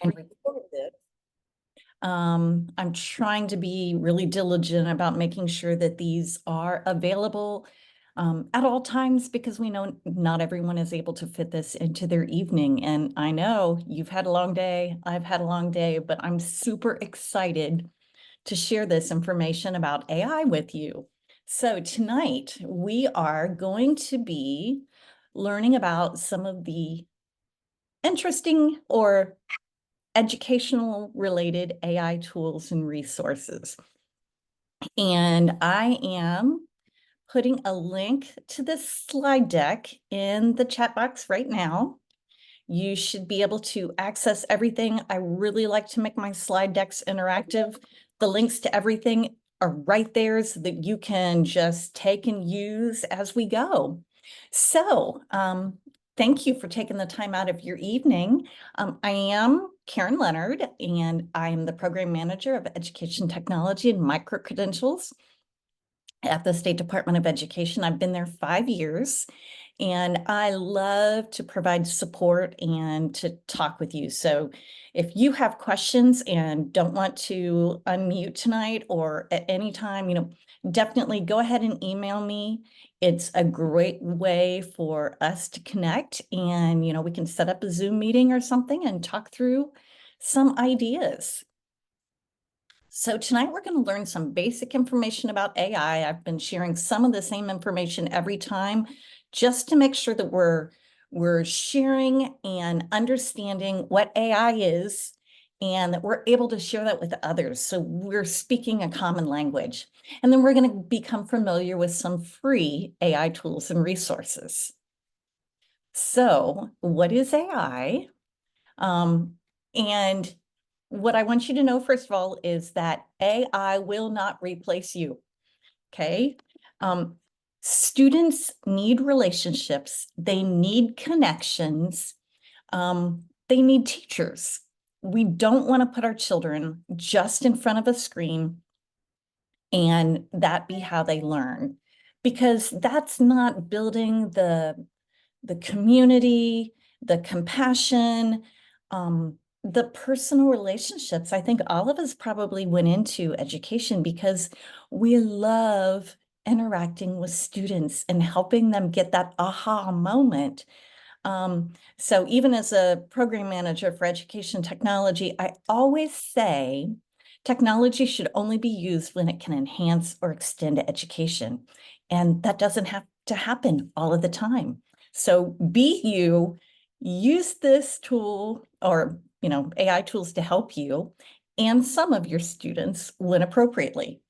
and recorded it. I'm trying to be really diligent about making sure that these are available at all times, because we know not everyone is able to fit this into their evening. And I know you've had a long day, I've had a long day, but I'm super excited to share this information about AI with you. So tonight we are going to be learning about some of the interesting or educational related AI tools and resources. And I am putting a link to this slide deck in the chat box right now. You should be able to access everything. I really like to make my slide decks interactive. The links to everything are right there so that you can just take and use as we go. So thank you for taking the time out of your evening. I am Karen Leonard, and I am the Program Manager of Education Technology and Micro-Credentials at the State Department of Education. I've been there 5 years, and I love to provide support and to talk with you. So if you have questions and don't want to unmute tonight or at any time, definitely go ahead and email me. It's a great way for us to connect, and, we can set up a Zoom meeting or something and talk through some ideas. So tonight we're going to learn some basic information about AI. I've been sharing some of the same information every time just to make sure that we're sharing and understanding what AI is, and that we're able to share that with others. So we're speaking a common language. And then we're going to become familiar with some free AI tools and resources. So what is AI? And what I want you to know, first of all, is that AI will not replace you, okay? Students need relationships, they need connections, they need teachers. We don't want to put our children just in front of a screen and that be how they learn, because that's not building the community, the compassion, the personal relationships. I think all of us probably went into education because we love interacting with students and helping them get that aha moment. So even as a program manager for education technology, I always say technology should only be used when it can enhance or extend education. And that doesn't have to happen all of the time. So be you, use this tool or, AI tools to help you and some of your students when appropriately.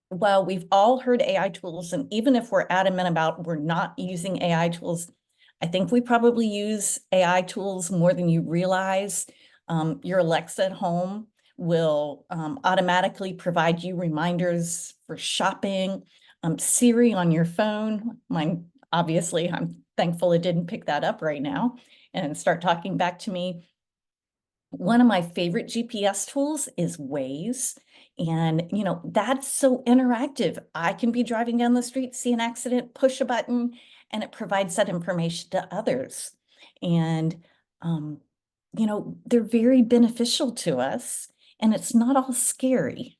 While we've all heard AI tools, and even if we're adamant about we're not using AI tools, I think we probably use AI tools more than you realize. Your Alexa at home will automatically provide you reminders for shopping. Siri on your phone, mine, obviously, I'm thankful it didn't pick that up right now and start talking back to me. One of my favorite GPS tools is Waze. And, that's so interactive. I can be driving down the street, see an accident, push a button, and it provides that information to others. And, they're very beneficial to us, and it's not all scary.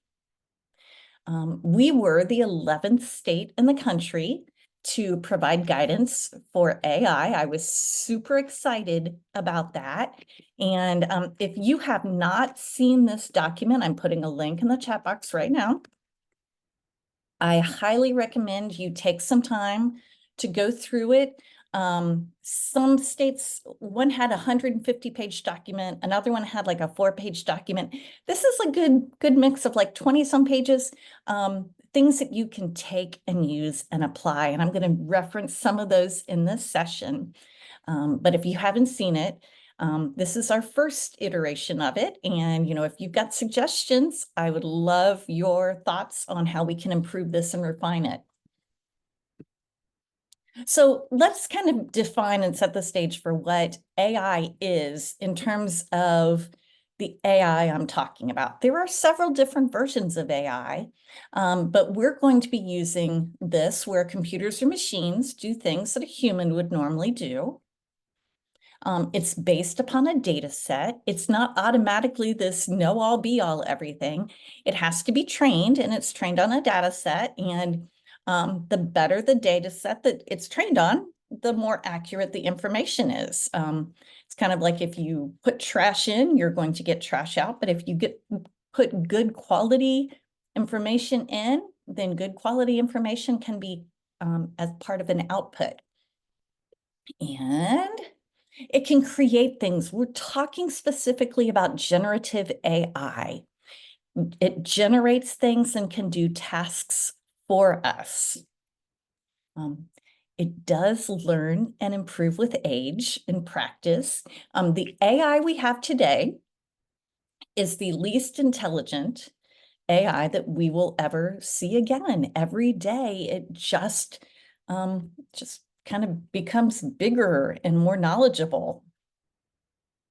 We were the 11th state in the country to provide guidance for AI. I was super excited about that. And if you have not seen this document, I'm putting a link in the chat box right now. I highly recommend you take some time to go through it. Some states, one had a 150-page document, another one had like a 4-page document. This is a good mix of like 20 some pages, things that you can take and use and apply. And I'm going to reference some of those in this session. But if you haven't seen it, this is our first iteration of it. And, if you've got suggestions, I would love your thoughts on how we can improve this and refine it. So let's kind of define and set the stage for what AI is in terms of the AI I'm talking about. There are several different versions of AI, but we're going to be using this where computers or machines do things that a human would normally do. It's based upon a data set. It's not automatically this know-all, be-all everything. It has to be trained, and it's trained on a data set. And the better the data set that it's trained on, the more accurate the information is. It's kind of like if you put trash in, you're going to get trash out. But if you put good quality information in, then good quality information can be as part of an output. And it can create things. We're talking specifically about generative AI. It generates things and can do tasks for us. It does learn and improve with age and practice. The AI we have today is the least intelligent AI that we will ever see again. Every day, it just kind of becomes bigger and more knowledgeable.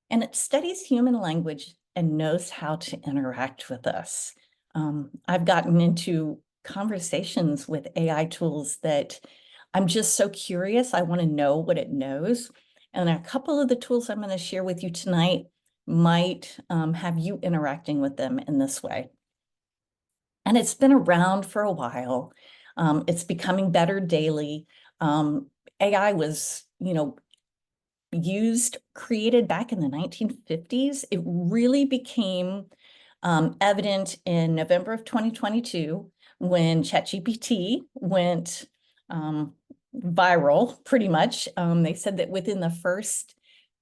And it studies human language and knows how to interact with us. I've gotten into conversations with AI tools that I'm just so curious. I want to know what it knows. And a couple of the tools I'm going to share with you tonight might have you interacting with them in this way. And it's been around for a while. It's becoming better daily. AI was, created back in the 1950s. It really became evident in November of 2022 when ChatGPT went viral, pretty much. They said that within the first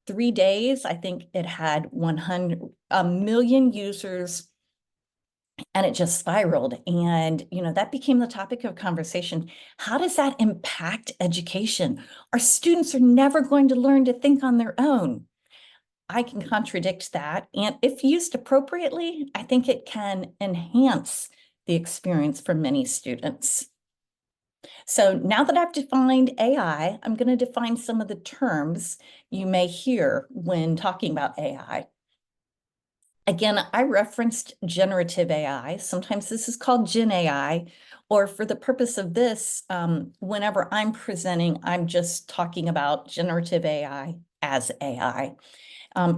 3 days, I think it had 100 million users, and it just spiraled. And, that became the topic of conversation. How does that impact education? Our students are never going to learn to think on their own. I can contradict that. And if used appropriately, I think it can enhance the experience for many students. So now that I've defined AI, I'm going to define some of the terms you may hear when talking about AI. Again, I referenced generative AI. Sometimes this is called Gen AI, or for the purpose of this, whenever I'm presenting, I'm just talking about generative AI as AI.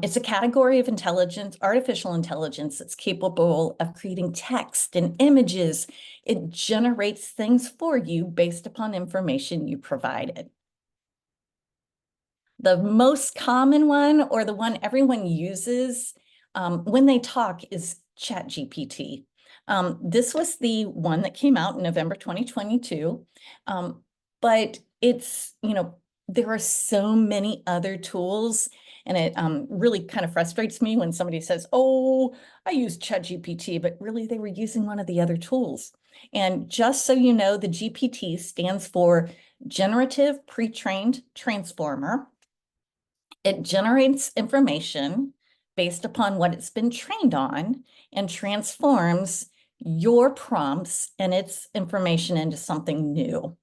It's a category of intelligence, artificial intelligence, that's capable of creating text and images. It generates things for you based upon information you provided. The most common one, or the one everyone uses when they talk, is ChatGPT. This was the one that came out in November 2022, but it's, there are so many other tools, and it really kind of frustrates me when somebody says, oh, I use ChatGPT, but really they were using one of the other tools. And just so you know, the GPT stands for Generative Pre-trained Transformer. It generates information based upon what it's been trained on and transforms your prompts and its information into something new.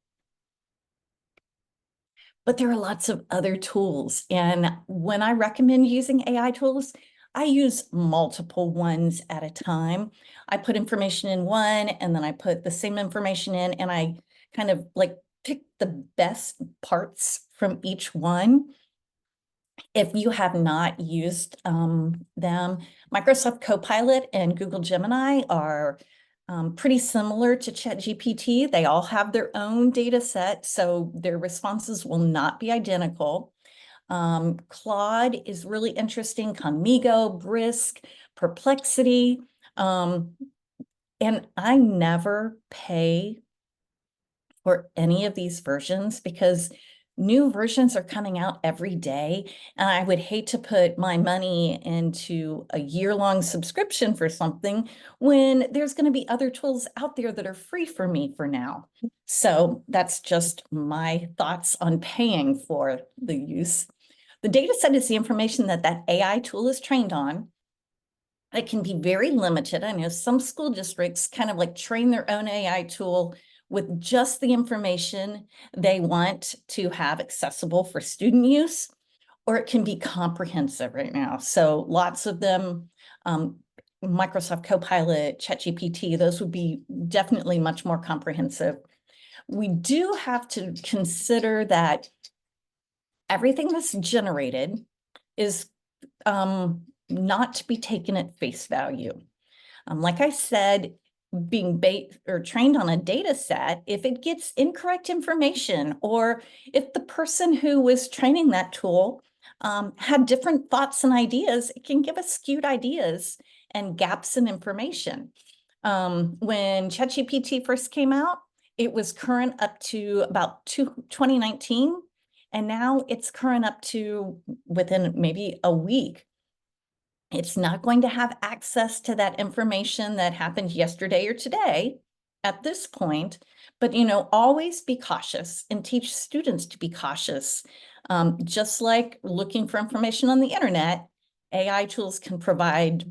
But there are lots of other tools. And when I recommend using AI tools, I use multiple ones at a time. I put information in one, and then I put the same information in, and I kind of pick the best parts from each one. If you have not used them, Microsoft Copilot and Google Gemini are pretty similar to ChatGPT. They all have their own data set, so their responses will not be identical. Claude is really interesting, Conmigo, Brisk, Perplexity. And I never pay for any of these versions because new versions are coming out every day, and I would hate to put my money into a year-long subscription for something when there's going to be other tools out there that are free for me for now. So that's just my thoughts on paying for the use. The data set is the information that AI tool is trained on. It can be very limited. I know some school districts kind of train their own AI tool with just the information they want to have accessible for student use, or it can be comprehensive right now. So lots of them, Microsoft Copilot, ChatGPT, those would be definitely much more comprehensive. We do have to consider that everything that's generated is not to be taken at face value. Like I said, being trained on a data set, if it gets incorrect information, or if the person who was training that tool had different thoughts and ideas, it can give us skewed ideas and gaps in information. When ChatGPT first came out, it was current up to about 2019, and now it's current up to within maybe a week. It's not going to have access to that information that happened yesterday or today at this point, but always be cautious and teach students to be cautious. Just like looking for information on the internet, AI tools can provide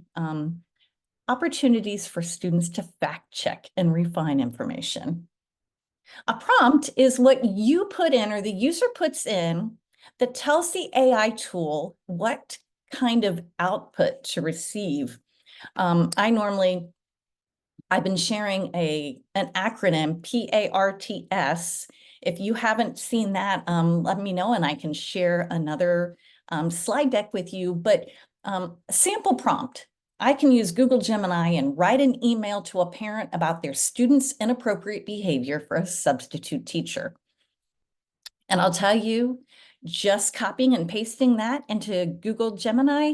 opportunities for students to fact check and refine information. A prompt is what you put in or the user puts in that tells the AI tool what kind of output to receive. I've been sharing an acronym, PARTS. If you haven't seen that, let me know and I can share another slide deck with you. But sample prompt, I can use Google Gemini and write an email to a parent about their student's inappropriate behavior for a substitute teacher. And I'll tell you, just copying and pasting that into Google Gemini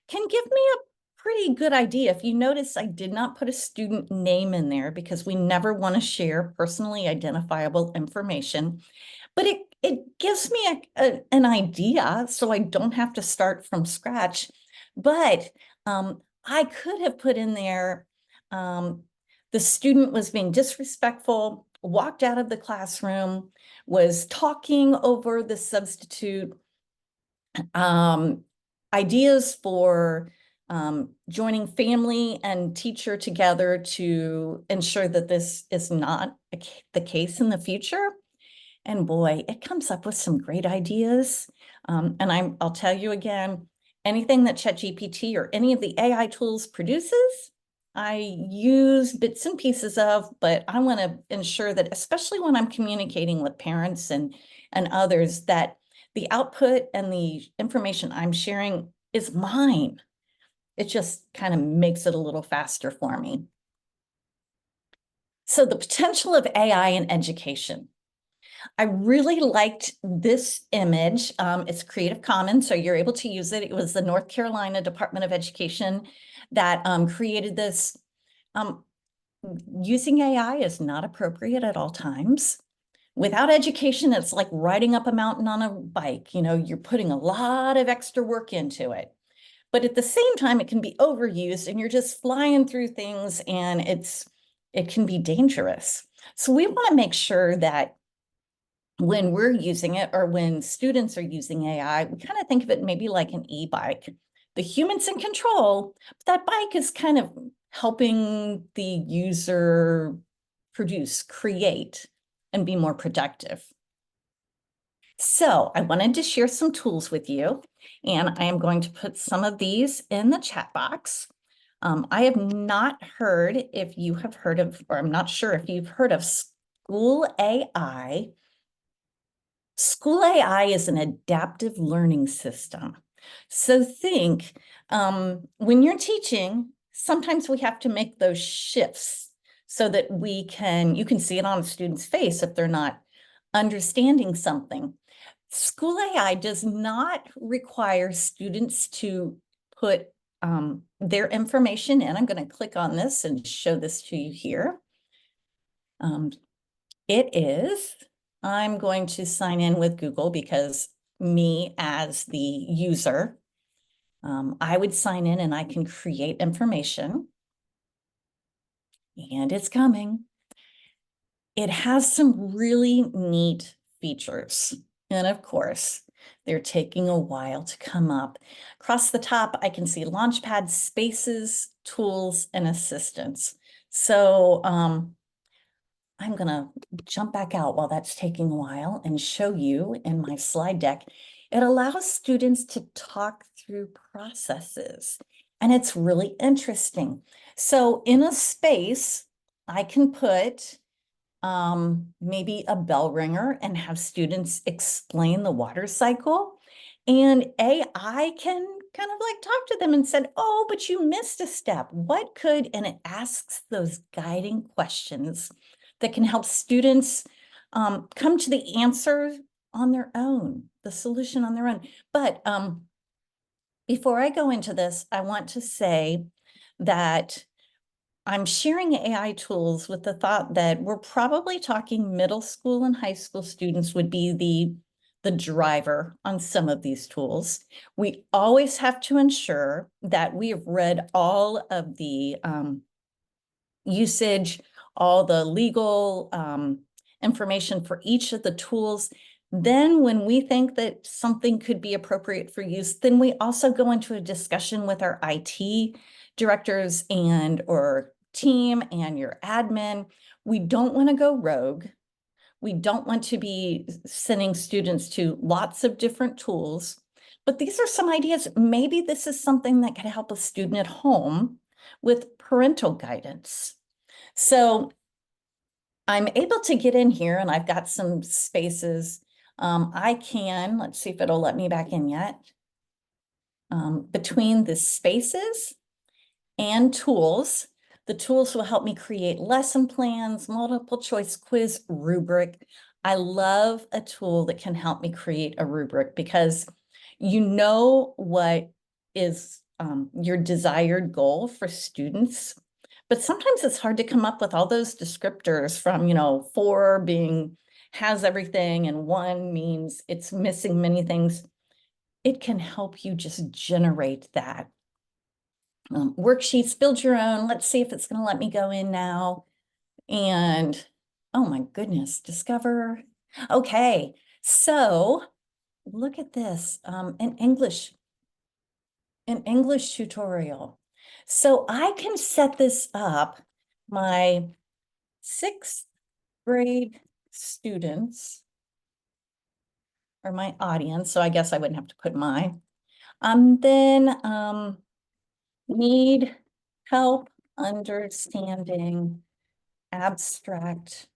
can give me a pretty good idea. If you notice, I did not put a student name in there because we never want to share personally identifiable information, but it gives me an idea so I don't have to start from scratch. But I could have put in there, the student was being disrespectful, walked out of the classroom, was talking over the substitute, ideas for joining family and teacher together to ensure that this is not the case in the future. And boy, it comes up with some great ideas. And I'll tell you again, anything that ChatGPT or any of the AI tools produces, I use bits and pieces of, but I want to ensure that, especially when I'm communicating with parents and others, that the output and the information I'm sharing is mine. It just kind of makes it a little faster for me. So the potential of AI in education. I really liked this image. It's Creative Commons, so you're able to use it. It was the North Carolina Department of Education that created this. Using AI is not appropriate at all times. Without education, it's like riding up a mountain on a bike. You're putting a lot of extra work into it. But at the same time, it can be overused and you're just flying through things and it can be dangerous. So we want to make sure that when we're using it or when students are using AI, we kind of think of it maybe like an e-bike. The human's in control, but that bike is kind of helping the user create, and be more productive. So I wanted to share some tools with you, and I am going to put some of these in the chat box. I have not heard if you have heard of, or I'm not sure if you've heard of School AI. School AI is an adaptive learning system. So think, when you're teaching, sometimes we have to make those shifts so that you can see it on a student's face if they're not understanding something. School AI does not require students to put their information in. I'm going to click on this and show this to you here. I'm going to sign in with Google because me as the user, I would sign in and I can create information. And it's coming. It has some really neat features. And of course, they're taking a while to come up. Across the top, I can see Launchpad, Spaces, Tools, and Assistants. So I'm going to jump back out while that's taking a while and show you in my slide deck. It allows students to talk through processes, and it's really interesting. So in a space, I can put maybe a bell ringer and have students explain the water cycle. And AI can kind of like talk to them and said, oh, but you missed a step. What could, and it asks those guiding questions that can help students come to the answer on their own, the solution on their own. But before I go into this, I want to say that I'm sharing AI tools with the thought that we're probably talking middle school and high school students would be the driver on some of these tools. We always have to ensure that we have read all of the usage, all the legal information for each of the tools. Then when we think that something could be appropriate for use, then we also go into a discussion with our IT directors and or team and your admin. We don't want to go rogue. We don't want to be sending students to lots of different tools, but these are some ideas. Maybe this is something that could help a student at home with parental guidance. So I'm able to get in here and I've got some spaces. Let's see if it'll let me back in yet. Between the spaces and tools, the tools will help me create lesson plans, multiple choice quiz, rubric. I love a tool that can help me create a rubric because you know what is your desired goal for students. But sometimes it's hard to come up with all those descriptors from, 4 being has everything and 1 means it's missing many things. It can help you just generate that. Worksheets, build your own. Let's see if it's going to let me go in now. And oh my goodness, discover. Okay, so look at this, an English tutorial. So I can set this up. My 6th grade students are my audience, so I guess I wouldn't have to put my. Then need help understanding abstract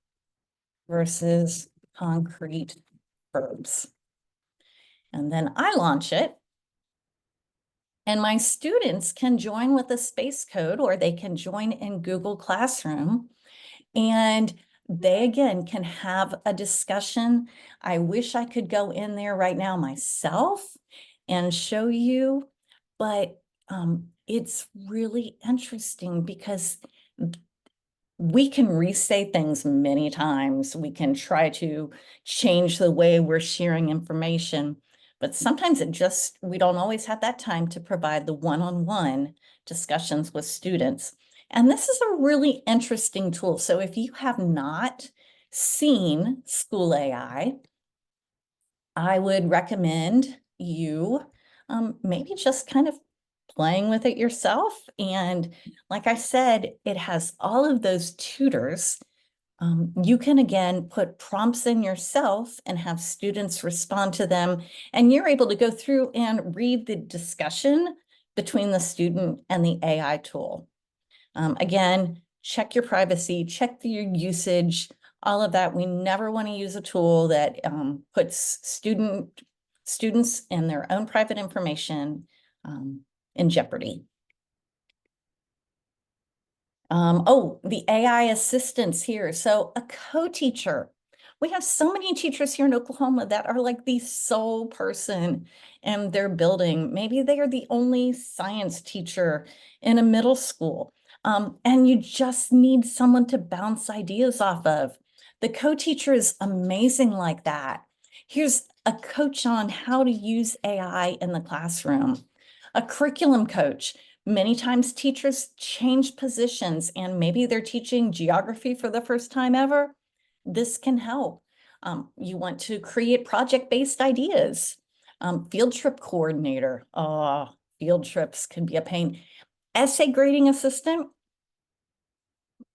versus concrete verbs. And then I launch it. And my students can join with a space code or they can join in Google Classroom. And they, again, can have a discussion. I wish I could go in there right now myself and show you, but it's really interesting because we can resay things many times. We can try to change the way we're sharing information, but sometimes we don't always have that time to provide the one-on-one discussions with students. And this is a really interesting tool. So if you have not seen School AI, I would recommend you maybe just kind of playing with it yourself. And like I said, it has all of those tutors. You can, again, put prompts in yourself and have students respond to them. And you're able to go through and read the discussion between the student and the AI tool. Again, check your privacy, check your usage, all of that. We never want to use a tool that puts students and their own private information in jeopardy. The AI assistants here. So a co-teacher. We have so many teachers here in Oklahoma that are like the sole person in their building. Maybe they are the only science teacher in a middle school. And you just need someone to bounce ideas off of. The co-teacher is amazing like that. Here's a coach on how to use AI in the classroom. A curriculum coach. Many times teachers change positions and maybe they're teaching geography for the first time ever. This can help. You want to create project-based ideas. Field trip coordinator. Oh, field trips can be a pain. Essay grading assistant.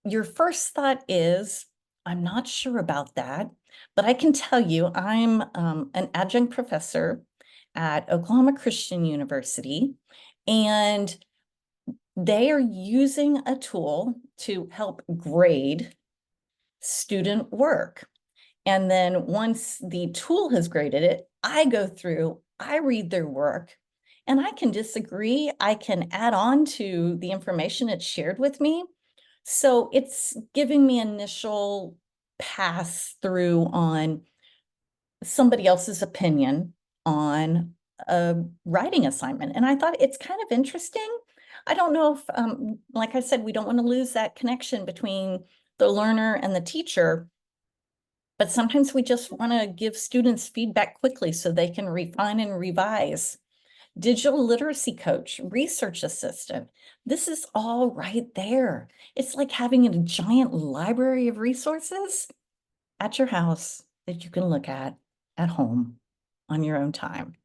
Your first thought is, I'm not sure about that, but I can tell you I'm an adjunct professor at Oklahoma Christian University, and they are using a tool to help grade student work. And then once the tool has graded it, I go through I read their work and I can disagree. I can add on to the information it's shared with me. So it's giving me initial pass through on somebody else's opinion on a writing assignment. And I thought it's kind of interesting. I don't know if, like I said, we don't want to lose that connection between the learner and the teacher, but sometimes we just want to give students feedback quickly so they can refine and revise. Digital literacy coach, research assistant. This is all right there. It's like having a giant library of resources at your house that you can look at home on your own time.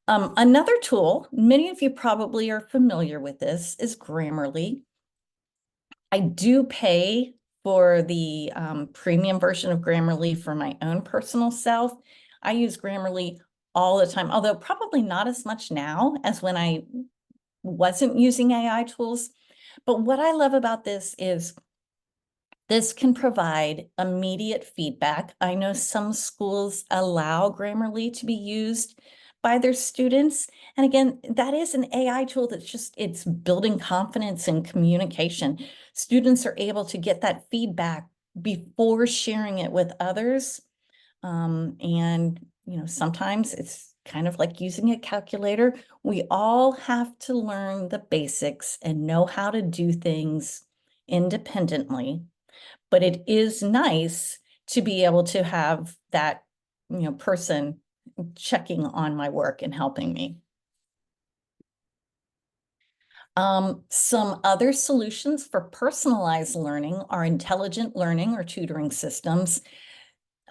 Another tool, many of you probably are familiar with this, is Grammarly. I do pay for the premium version of Grammarly for my own personal self. I use Grammarly all the time, although probably not as much now as when I wasn't using AI tools. But what I love about this is this can provide immediate feedback. I know some schools allow Grammarly to be used by their students. And again, that is an AI tool that's just, it's building confidence and communication. Students are able to get that feedback before sharing it with others. And, you know, sometimes it's kind of like using a calculator. We all have to learn the basics and know how to do things independently. But it is nice to be able to have that, you know, person checking on my work and helping me. Some other solutions for personalized learning are intelligent learning or tutoring systems.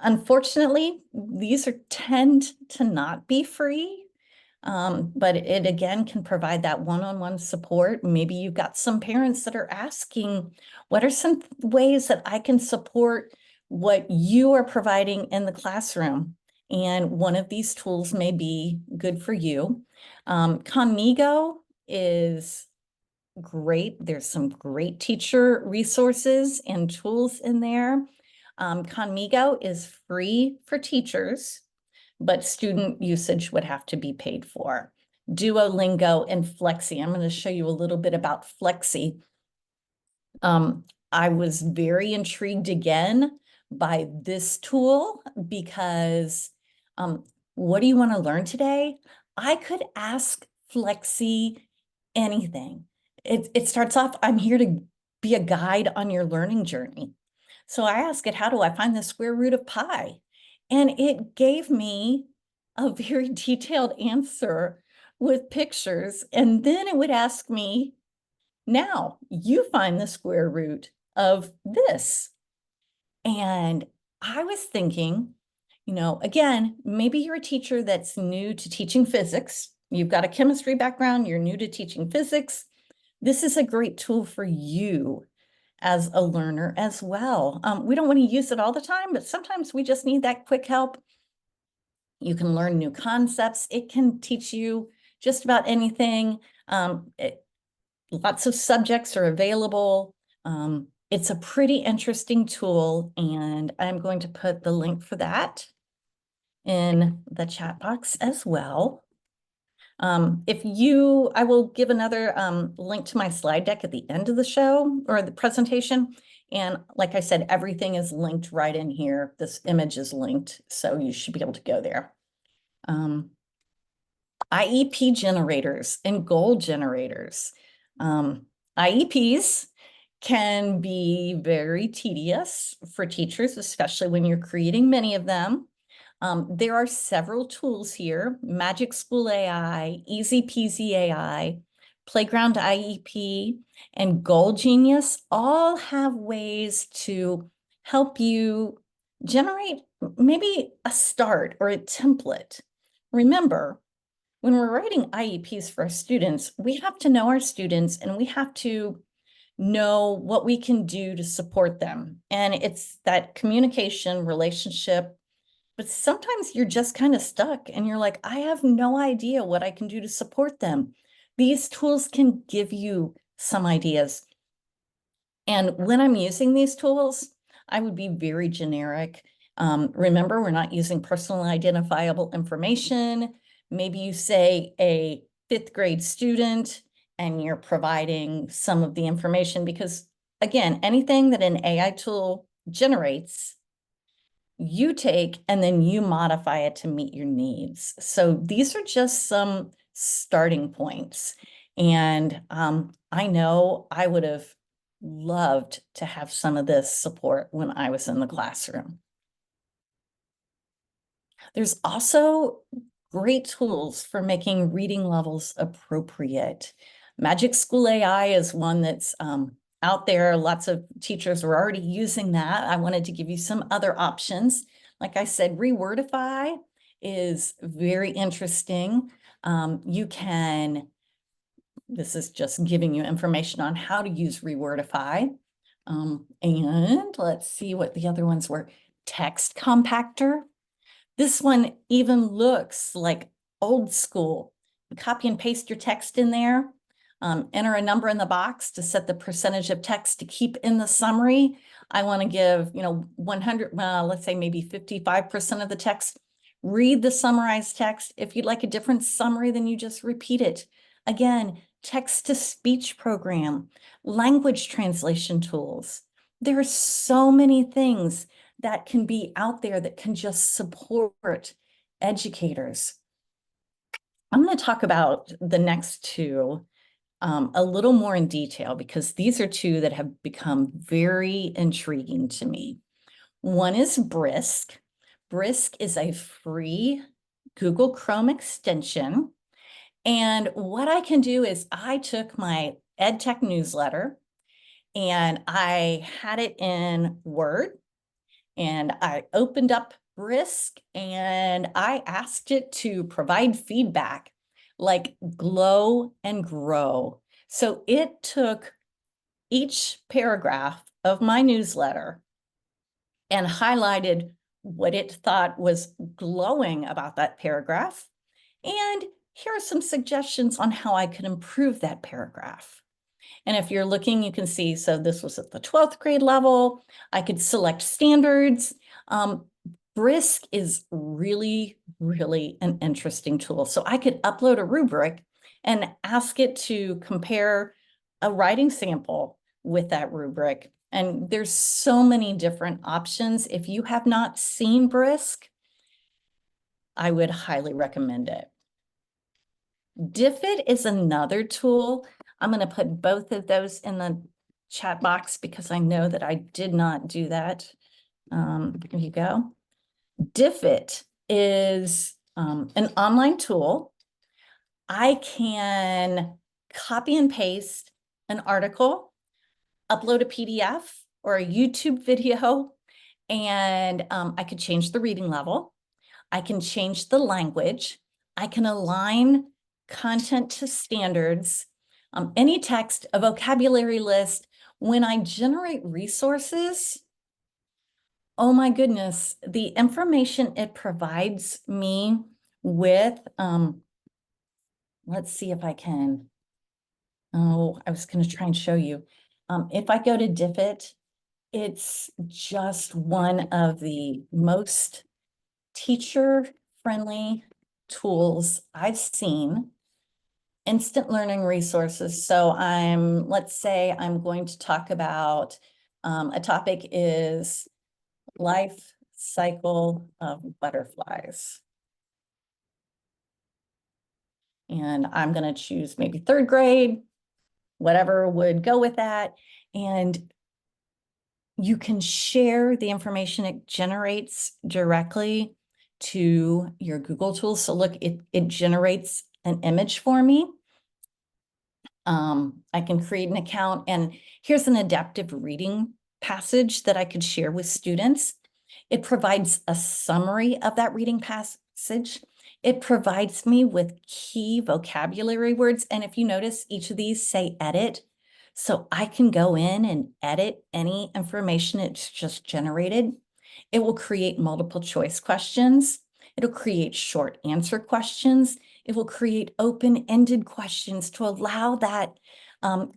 Unfortunately, these tend to not be free, but it again can provide that one-on-one support. Maybe you've got some parents that are asking, what are some ways that I can support what you are providing in the classroom? And one of these tools may be good for you. Conmigo is great. There's some great teacher resources and tools in there. Conmigo is free for teachers, but student usage would have to be paid for. Duolingo and Flexi. I'm going to show you a little bit about Flexi. I was very intrigued again by this tool because what do you want to learn today? I could ask Flexi anything. It starts off, I'm here to be a guide on your learning journey. So I asked it, how do I find the square root of pi? And it gave me a very detailed answer with pictures. And then it would ask me, now you find the square root of this. And I was thinking, you know, again, maybe you're a teacher that's new to teaching physics. You've got a chemistry background, you're new to teaching physics. This is a great tool for you as a learner as well. We don't want to use it all the time, but sometimes we just need that quick help. You can learn new concepts. It can teach you just about anything. Lots of subjects are available. It's a pretty interesting tool, and I'm going to put the link for that in the chat box as well. I will give another link to my slide deck at the end of the show or the presentation. And like I said, everything is linked right in here. This image is linked, so you should be able to go there. IEP generators and goal generators. IEPs can be very tedious for teachers, especially when you're creating many of them. There are several tools here: Magic School AI, Easy Peasy AI, Playground IEP, and Goal Genius all have ways to help you generate maybe a start or a template. Remember, when we're writing IEPs for our students, we have to know our students and we have to know what we can do to support them. And it's that communication relationship. But sometimes you're just kind of stuck and you're like, I have no idea what I can do to support them. These tools can give you some ideas. And when I'm using these tools, I would be very generic. Remember, we're not using personally identifiable information. Maybe you say a 5th grade student and you're providing some of the information because, again, anything that an AI tool generates, you take and then you modify it to meet your needs. So these are just some starting points. And I know I would have loved to have some of this support when I was in the classroom. There's also great tools for making reading levels appropriate. Magic School AI is one that's out there. Lots of teachers are already using that. I wanted to give you some other options. Like I said, Rewordify is very interesting. You can, this is just giving you information on how to use Rewordify. And let's see what the other ones were. Text Compactor. This one even looks like old school. Copy and paste your text in there. Enter a number in the box to set the percentage of text to keep in the summary. I want to give, 100, let's say maybe 55% of the text. Read the summarized text. If you'd like a different summary, then you just repeat it. Again, text-to-speech program, language translation tools. There are so many things that can be out there that can just support educators. I'm going to talk about the next two a little more in detail because these are two that have become very intriguing to me. One is Brisk. Brisk is a free Google Chrome extension. And what I can do is I took my EdTech newsletter and I had it in Word. And I opened up Brisk and I asked it to provide feedback like glow and grow. So it took each paragraph of my newsletter and highlighted what it thought was glowing about that paragraph. And here are some suggestions on how I could improve that paragraph. And if you're looking, you can see, so this was at the 12th grade level. I could select standards. Brisk is really, really an interesting tool. So I could upload a rubric and ask it to compare a writing sample with that rubric. And there's so many different options. If you have not seen Brisk, I would highly recommend it. Diffit is another tool. I'm going to put both of those in the chat box because I know that I did not do that. Here you go. Diffit is an online tool. I can copy and paste an article, upload a PDF or a YouTube video, and I could change the reading level. I can change the language. I can align content to standards, any text, a vocabulary list. When I generate resources, oh my goodness, the information it provides me with, let's see if I can. Oh, I was going to try and show you. If I go to Diffit, it's just one of the most teacher-friendly tools I've seen. Instant learning resources. So let's say I'm going to talk about, a topic is life cycle of butterflies. And I'm going to choose maybe 3rd grade, whatever would go with that. And you can share the information it generates directly to your Google tools. So look, it generates an image for me. I can create an account, and here's an adaptive reading passage that I could share with students. It provides a summary of that reading passage. It provides me with key vocabulary words. And if you notice, each of these say edit. So I can go in and edit any information it's just generated. It will create multiple choice questions. It'll create short answer questions. It will create open-ended questions to allow that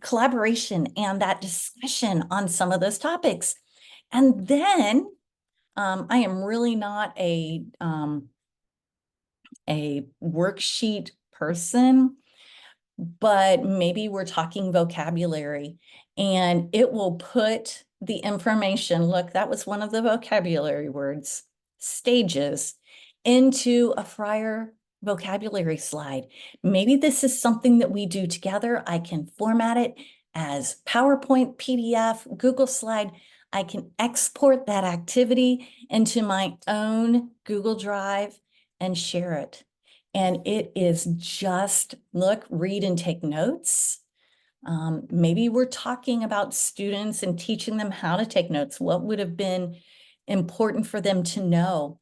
collaboration and that discussion on some of those topics. And then I am really not a worksheet person, but maybe we're talking vocabulary and it will put the information, look, that was one of the vocabulary words, stages, into a prior vocabulary slide. Maybe this is something that we do together. I can format it as PowerPoint, PDF, Google slide. I can export that activity into my own Google Drive and share it. And it is just, look, read and take notes. Maybe we're talking about students and teaching them how to take notes. What would have been important for them to know?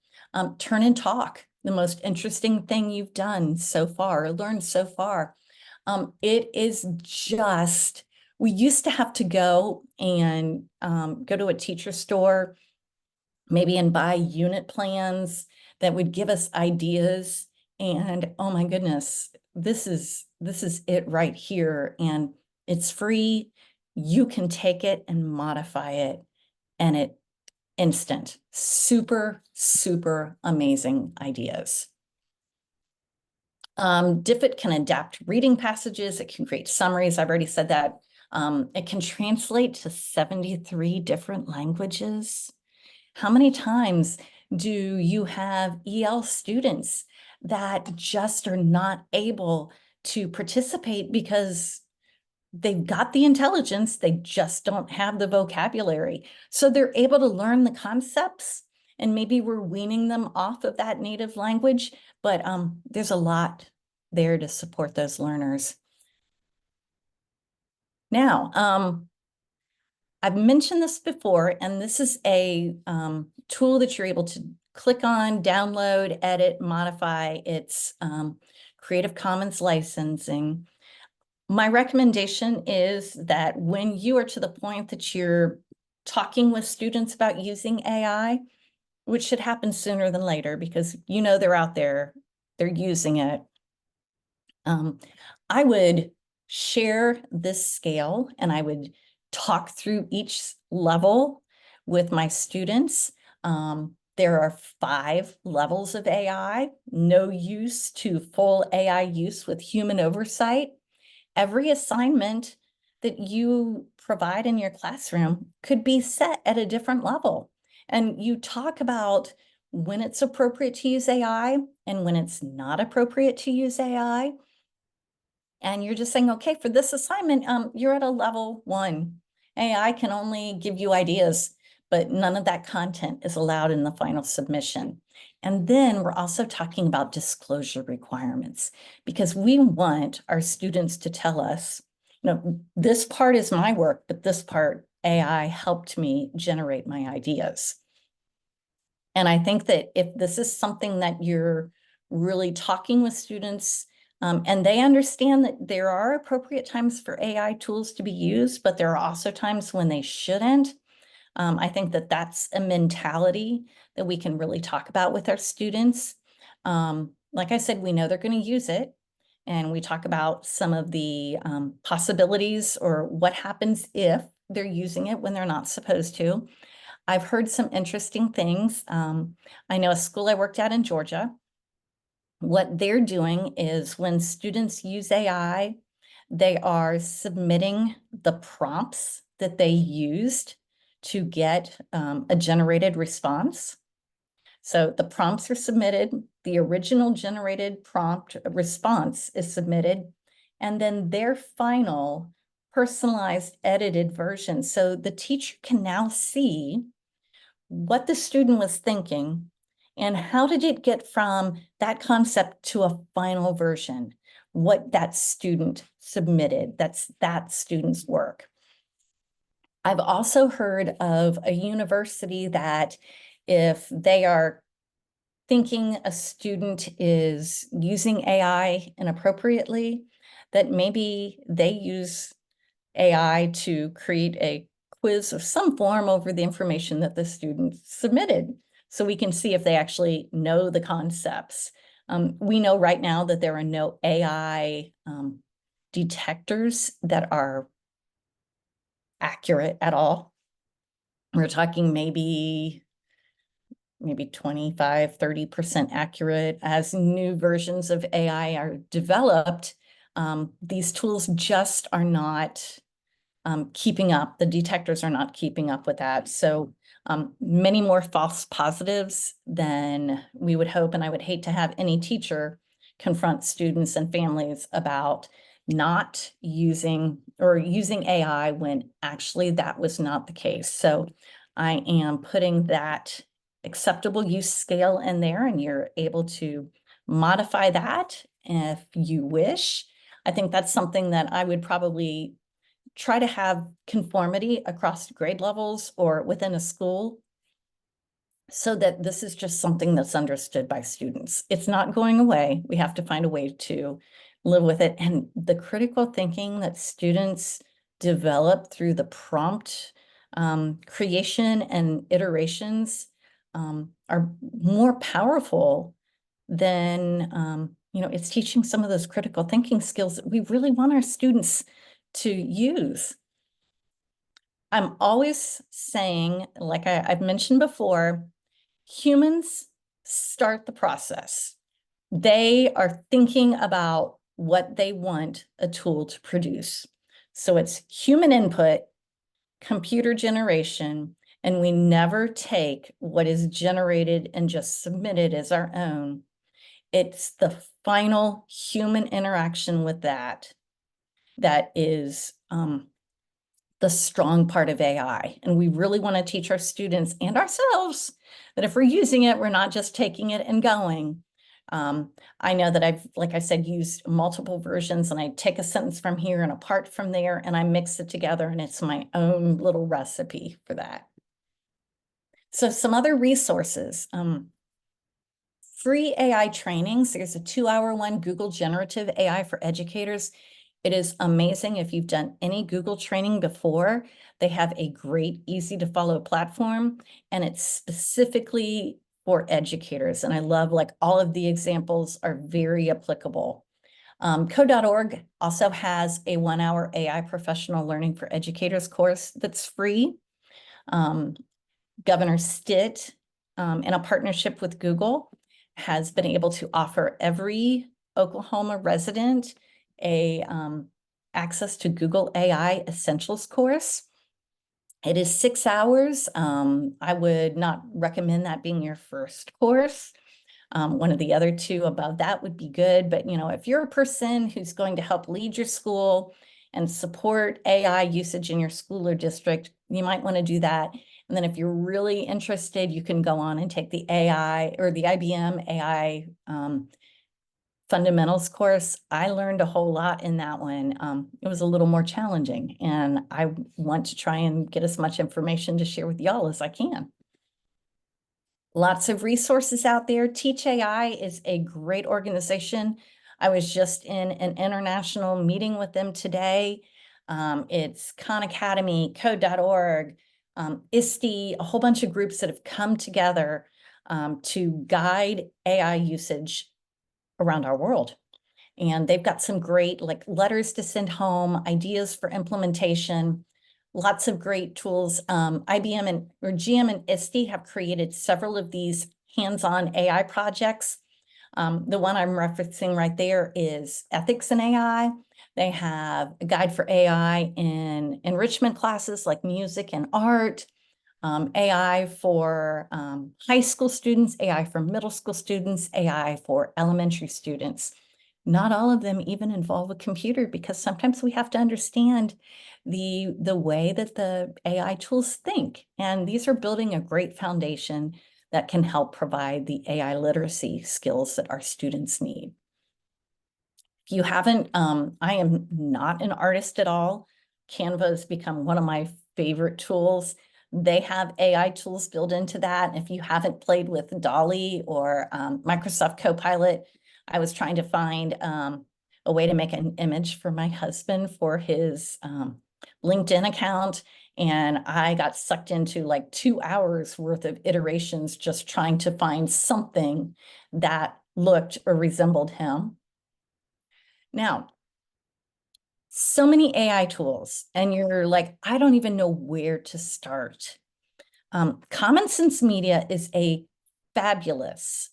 Turn and talk, the most interesting thing you've done so far, or learned so far. It is just, we used to have to go and go to a teacher store, maybe, and buy unit plans that would give us ideas. And oh my goodness, this is it right here. And it's free. You can take it and modify it, and it instant. Super, super amazing ideas. Diffit can adapt reading passages. It can create summaries. I've already said that. It can translate to 73 different languages. How many times do you have EL students that just are not able to participate because they've got the intelligence, they just don't have the vocabulary? So they're able to learn the concepts, and maybe we're weaning them off of that native language, but there's a lot there to support those learners. Now, I've mentioned this before, and this is a tool that you're able to click on, download, edit, modify. It's Creative Commons licensing. My recommendation is that when you are to the point that you're talking with students about using AI, which should happen sooner than later because you know they're out there, they're using it. I would share this scale and I would talk through each level with my students. There are 5 levels of AI, no use to full AI use with human oversight. Every assignment that you provide in your classroom could be set at a different level. And you talk about when it's appropriate to use AI and when it's not appropriate to use AI. And you're just saying, okay, for this assignment, you're at a level 1. AI can only give you ideas, but none of that content is allowed in the final submission. And then we're also talking about disclosure requirements because we want our students to tell us, you know, this part is my work, but this part AI helped me generate my ideas. And I think that if this is something that you're really talking with students, and they understand that there are appropriate times for AI tools to be used, but there are also times when they shouldn't. I think that that's a mentality that we can really talk about with our students. Like I said, we know they're going to use it. And we talk about some of the possibilities or what happens if they're using it when they're not supposed to. I've heard some interesting things. I know a school I worked at in Georgia, what they're doing is when students use AI, they are submitting the prompts that they used to get a generated response. So the prompts are submitted, the original generated prompt response is submitted, and then their final personalized edited version. So the teacher can now see what the student was thinking and how did it get from that concept to a final version, what that student submitted, that's that student's work. I've also heard of a university that if they are thinking a student is using AI inappropriately, that maybe they use AI to create a quiz of some form over the information that the student submitted, so we can see if they actually know the concepts. We know right now that there are no AI detectors that are accurate at all. We're talking maybe maybe 25, 30% accurate. As new versions of AI are developed, these tools just are not keeping up. The detectors are not keeping up with that. So many more false positives than we would hope. And I would hate to have any teacher confront students and families about not using or using AI when actually that was not the case. So I am putting that acceptable use scale in there, and you're able to modify that if you wish. I think that's something that I would probably try to have conformity across grade levels or within a school, so that this is just something that's understood by students. It's not going away. We have to find a way to live with it. And the critical thinking that students develop through the prompt creation and iterations are more powerful than, it's teaching some of those critical thinking skills that we really want our students to use. I'm always saying, like I've mentioned before, humans start the process. They are thinking about what they want a tool to produce. So it's human input, computer generation, and we never take what is generated and just submit it as our own. It's the final human interaction with that is the strong part of AI. And we really want to teach our students and ourselves that if we're using it, we're not just taking it and going. I know that I've, like I said, used multiple versions, and I take a sentence from here and a part from there, and I mix it together, and it's my own little recipe for that. So some other resources. Free AI trainings. There's a 2-hour one, Google Generative AI for Educators. It is amazing. If you've done any Google training before, they have a great, easy to follow platform, and it's specifically for educators. And I love, like, all of the examples are very applicable. Code.org also has a 1-hour AI professional learning for educators course that's free. Governor Stitt, in a partnership with Google, has been able to offer every Oklahoma resident a access to Google AI Essentials course. It is 6 hours. I would not recommend that being your first course. One of the other two above that would be good. But, if you're a person who's going to help lead your school and support AI usage in your school or district, you might want to do that. And then if you're really interested, you can go on and take the AI or the IBM AI fundamentals course. I learned a whole lot in that one. It was a little more challenging, and I want to try and get as much information to share with y'all as I can. Lots of resources out there. Teach AI is a great organization. I was just in an international meeting with them today. It's Khan Academy, Code.org, ISTE, a whole bunch of groups that have come together to guide AI usage around our world. And they've got some great, like, letters to send home, ideas for implementation, lots of great tools. IBM or GM and ISTE have created several of these hands-on AI projects. The one I'm referencing right there is Ethics in AI. They have a guide for AI in enrichment classes like music and art, AI for high school students, AI for middle school students, AI for elementary students. Not all of them even involve a computer, because sometimes we have to understand the way that the AI tools think. And these are building a great foundation that can help provide the AI literacy skills that our students need. If you haven't, I am not an artist at all. Canva has become one of my favorite tools. They have AI tools built into that. If you haven't played with Dolly or Microsoft Copilot, I was trying to find a way to make an image for my husband for his LinkedIn account, and I got sucked into like 2 hours worth of iterations just trying to find something that looked or resembled him. Now, so many AI tools, and you're like, I don't even know where to start. Common Sense Media is a fabulous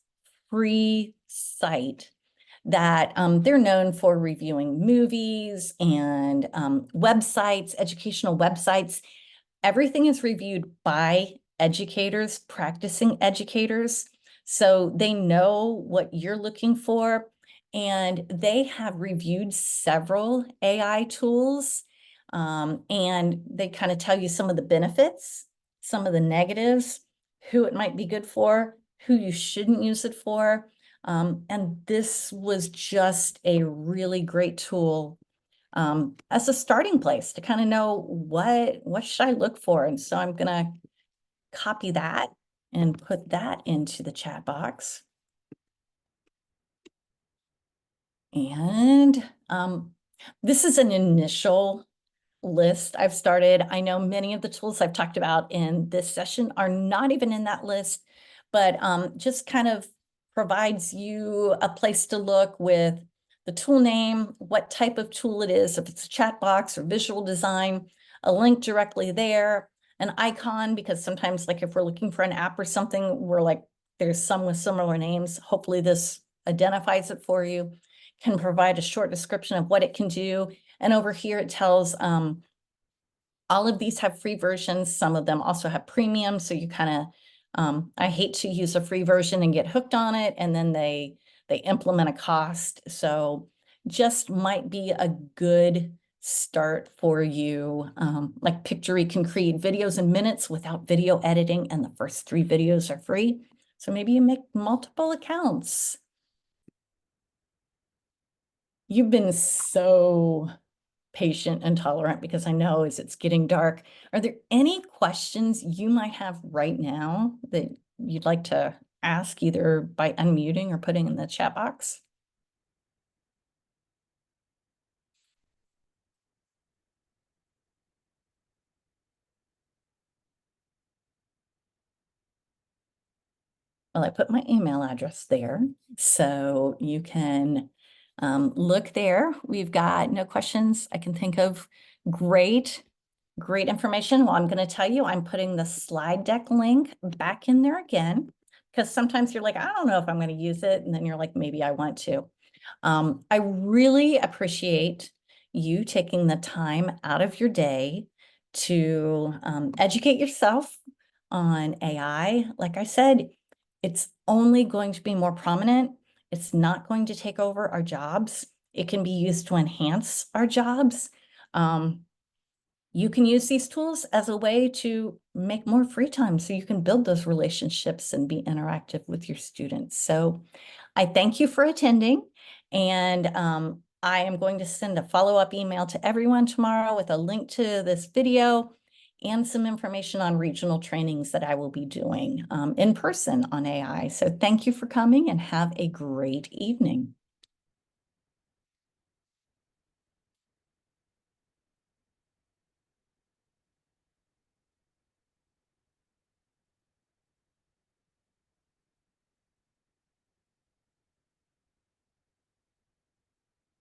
free site that they're known for reviewing movies and websites, educational websites. Everything is reviewed by educators, practicing educators. So they know what you're looking for. And they have reviewed several AI tools. And they kind of tell you some of the benefits, some of the negatives, who it might be good for, who you shouldn't use it for. And this was just a really great tool as a starting place to kind of know what should I look for. And so I'm gonna copy that and put that into the chat box. And this is an initial list I've started. I know many of the tools I've talked about in this session are not even in that list, but just kind of provides you a place to look with the tool name, what type of tool it is, if it's a chat box or visual design, a link directly there, an icon, because sometimes like if we're looking for an app or something, we're like, there's some with similar names. Hopefully this identifies it for you, can provide a short description of what it can do. And over here, it tells all of these have free versions. Some of them also have premium. So you kind of, I hate to use a free version and get hooked on it. And then they implement a cost. So just might be a good start for you. Like Pictory can create videos in minutes without video editing. And the first 3 videos are free. So maybe you make multiple accounts. You've been so patient and tolerant because I know as it's getting dark. Are there any questions you might have right now that you'd like to ask either by unmuting or putting in the chat box? Well, I put my email address there, so you can look there. We've got no questions I can think of. Great information. Well, I'm going to tell you, I'm putting the slide deck link back in there again, because sometimes you're like, I don't know if I'm going to use it. And then you're like, maybe I want to. I really appreciate you taking the time out of your day to educate yourself on AI. Like I said, it's only going to be more prominent. It's not going to take over our jobs. It can be used to enhance our jobs. You can use these tools as a way to make more free time so you can build those relationships and be interactive with your students. So I thank you for attending, and I am going to send a follow-up email to everyone tomorrow with a link to this video and some information on regional trainings that I will be doing in person on AI. So thank you for coming and have a great evening.